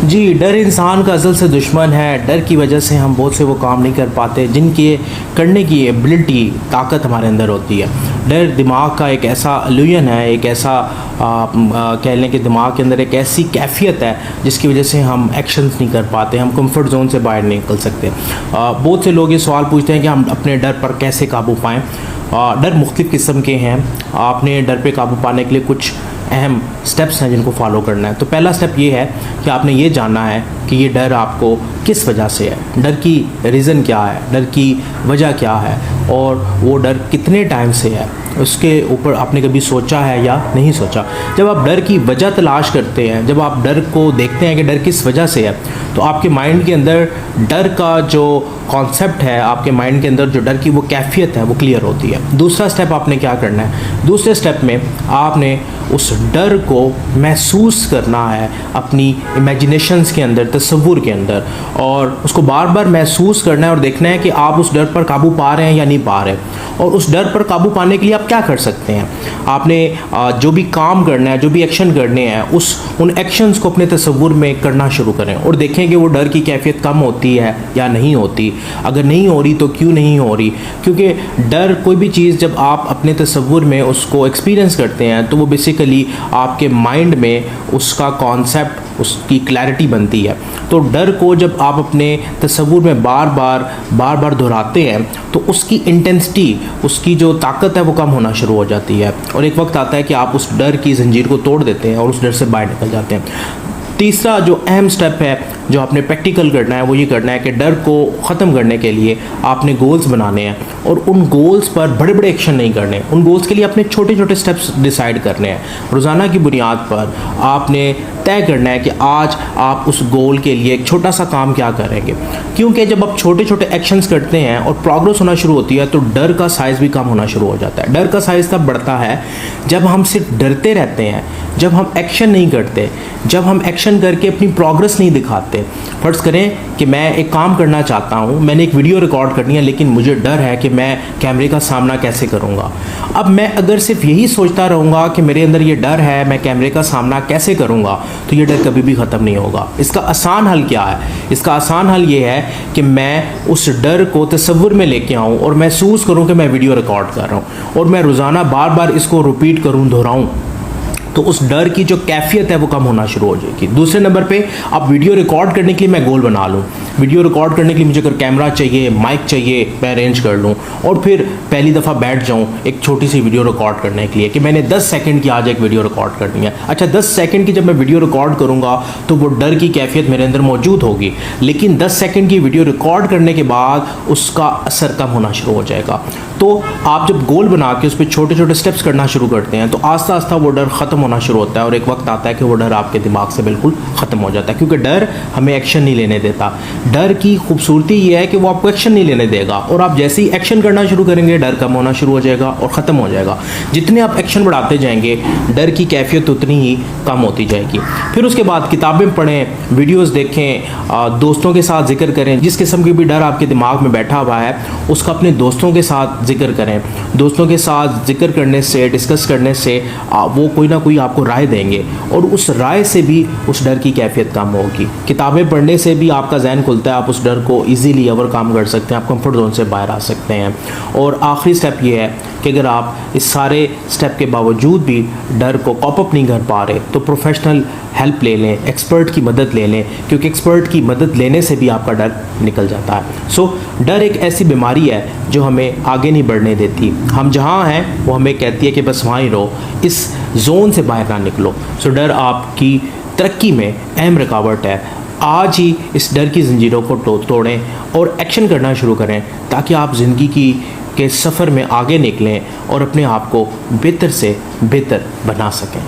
जी, डर इंसान का अज़ल से दुश्मन है। डर की वजह से हम बहुत से वो काम नहीं कर पाते जिनके करने की एबिलिटी, ताकत हमारे अंदर होती है। डर दिमाग का एक ऐसा इल्यूजन है, एक ऐसा कह लें कि दिमाग के अंदर एक ऐसी कैफियत है जिसकी वजह से हम एक्शंस नहीं कर पाते, हम कंफर्ट जोन से बाहर नहीं निकल सकते। बहुत से लोग ये सवाल पूछते हैं कि हम अपने डर पर कैसे काबू पाएँ। डर मुख्तलिफ़ किस्म के हैं। आपने डर पे काबू पाने के लिए कुछ अहम स्टेप्स हैं जिनको फॉलो करना है। तो पहला स्टेप ये है कि आपने ये जानना है कि ये डर आपको किस वजह से है, डर की रीज़न क्या है, डर की वजह क्या है और वो डर कितने टाइम से है, उसके ऊपर आपने कभी सोचा है या नहीं सोचा। जब आप डर की वजह तलाश करते हैं, जब आप डर को देखते हैं कि डर किस वजह से है, तो आपके माइंड के अंदर डर का जो कॉन्सेप्ट है, आपके माइंड के अंदर जो डर की वो कैफियत है वो क्लियर होती है। दूसरा स्टेप आपने क्या करना है, दूसरे स्टेप में आपने उस डर को महसूस करना है अपनी इमेजिनेशंस के अंदर, तसव्वुर के अंदर, और उसको बार बार महसूस करना है और देखना है कि आप उस डर पर काबू पा रहे हैं या नहीं पा रहे। और उस डर पर काबू पाने के लिए आप क्या कर सकते हैं, आपने जो भी काम करना है, जो भी एक्शन करने हैं, उन एक्शंस को अपने तसव्वुर में करना शुरू करें और देखें कि वो डर की कैफियत कम होती है या नहीं होती। अगर नहीं हो रही तो क्यों नहीं हो रही, क्योंकि डर कोई भी चीज़ जब आप अपने तसव्वुर में उसको एक्सपीरियंस करते हैं तो वो बेसिकली आपके माइंड में उसका कॉन्सेप्ट, उसकी क्लैरिटी बनती है। तो डर को जब आप अपने तसव्वुर में बार बार दोहराते हैं तो उसकी इंटेंसिटी, उसकी जो ताकत है वो कम होना शुरू हो जाती है और एक वक्त आता है कि आप उस डर की ज़ंजीर को तोड़ देते हैं और उस डर से बाहर निकल जाते हैं। तीसरा जो अहम स्टेप है जो आपने प्रैक्टिकल करना है वो ये करना है कि डर को ख़त्म करने के लिए आपने गोल्स बनाने हैं और उन गोल्स पर बड़े बड़े एक्शन नहीं करने। उन गोल्स के लिए आपने छोटे छोटे स्टेप्स डिसाइड करने हैं। रोज़ाना की बुनियाद पर आपने तय करना है कि आज आप उस गोल के लिए एक छोटा सा काम क्या करेंगे, क्योंकि जब आप छोटे छोटे एक्शंस करते हैं और प्रोग्रेस होना शुरू होती है तो डर का साइज़ भी कम होना शुरू हो जाता है। डर का साइज़ तब बढ़ता है जब हम सिर्फ डरते रहते हैं, जब हम एक्शन नहीं करते, जब हम एक्शन करके अपनी प्रोग्रेस नहीं दिखाते। फ़र्ज़ करें कि मैं एक काम करना चाहता हूँ, मैंने एक वीडियो रिकॉर्ड करनी है, लेकिन मुझे डर है कि मैं कैमरे का सामना कैसे करूँगा। अब मैं अगर सिर्फ यही सोचता रहूँगा कि मेरे अंदर ये डर है, मैं कैमरे का सामना कैसे करूँगा, तो ये डर कभी भी ख़त्म नहीं होगा। इसका आसान हल क्या है? इसका आसान हल ये है कि मैं उस डर को तसव्वुर में लेके आऊँ और महसूस करूँ कि मैं वीडियो रिकॉर्ड कर रहा हूँ और मैं रोज़ाना बार बार इसको रिपीट करूँ, दोहराऊँ, तो उस डर की जो कैफियत है वो कम होना शुरू हो जाएगी। दूसरे नंबर पे आप वीडियो रिकॉर्ड करने के लिए मैं गोल बना लूँ। वीडियो रिकॉर्ड करने के लिए मुझे अगर कैमरा चाहिए, माइक चाहिए, मैं अरेंज कर लूँ और फिर पहली दफ़ा बैठ जाऊँ एक छोटी सी वीडियो रिकॉर्ड करने के लिए कि मैंने 10 सेकंड की आज एक वीडियो रिकॉर्ड करनी है। अच्छा, 10 सेकंड की जब मैं वीडियो रिकॉर्ड करूँगा तो वो डर की कैफियत मेरे अंदर मौजूद होगी, लेकिन 10 सेकंड की वीडियो रिकॉर्ड करने के बाद उसका असर कम होना शुरू हो जाएगा। तो आप जब गोल बना के उस पर छोटे छोटे स्टेप्स करना शुरू करते हैं तो आस्ता आस्ता वो डर ख़त्म होना शुरू होता है और एक वक्त आता है कि वो डर आपके दिमाग से बिल्कुल ख़त्म हो जाता है, क्योंकि डर हमें एक्शन नहीं लेने देता। डर की खूबसूरती ये है कि वो आपको एक्शन नहीं लेने देगा और आप जैसे ही एक्शन करना शुरू करेंगे डर कम होना शुरू हो जाएगा और ख़त्म हो जाएगा। जितने आप एक्शन बढ़ाते जाएंगे डर की कैफियत उतनी ही कम होती जाएगी। फिर उसके बाद किताबें पढ़ें, वीडियोस देखें, दोस्तों के साथ जिक्र करें। जिस किस्म की भी डर आपके दिमाग में बैठा हुआ है उसका अपने दोस्तों के साथ जिक्र करें। दोस्तों के साथ जिक्र करने से, डिस्कस करने से वो कोई ना कोई आपको राय देंगे और उस राय से भी उस डर की कैफियत कम होगी। किताबें पढ़ने से भी आपका जहन खुलता है, आप उस डर को इजीली ओवरकम कर सकते हैं, आप कंफर्ट जोन से बाहर आ सकते हैं। और आखिरी स्टेप ये है कि अगर आप इस सारे स्टेप के बावजूद भी डर को कॉप अप नहीं कर पा रहे तो प्रोफेशनल हेल्प ले लें, एक्सपर्ट की मदद ले लें, क्योंकि एक्सपर्ट की मदद लेने से भी आपका डर निकल जाता है। सो डर एक ऐसी बीमारी है जो हमें आगे नहीं बढ़ने देती। हम जहाँ हैं वो हमें कहती है कि बस वहाँ ही रहो, इस जोन से बाहर ना निकलो। सो डर आपकी तरक्की में अहम रुकावट है। आज ही इस डर की ज़ंजीरों को तोड़ें और एक्शन करना शुरू करें ताकि आप ज़िंदगी के सफ़र में आगे निकलें और अपने आप को बेहतर से बेहतर बना सकें।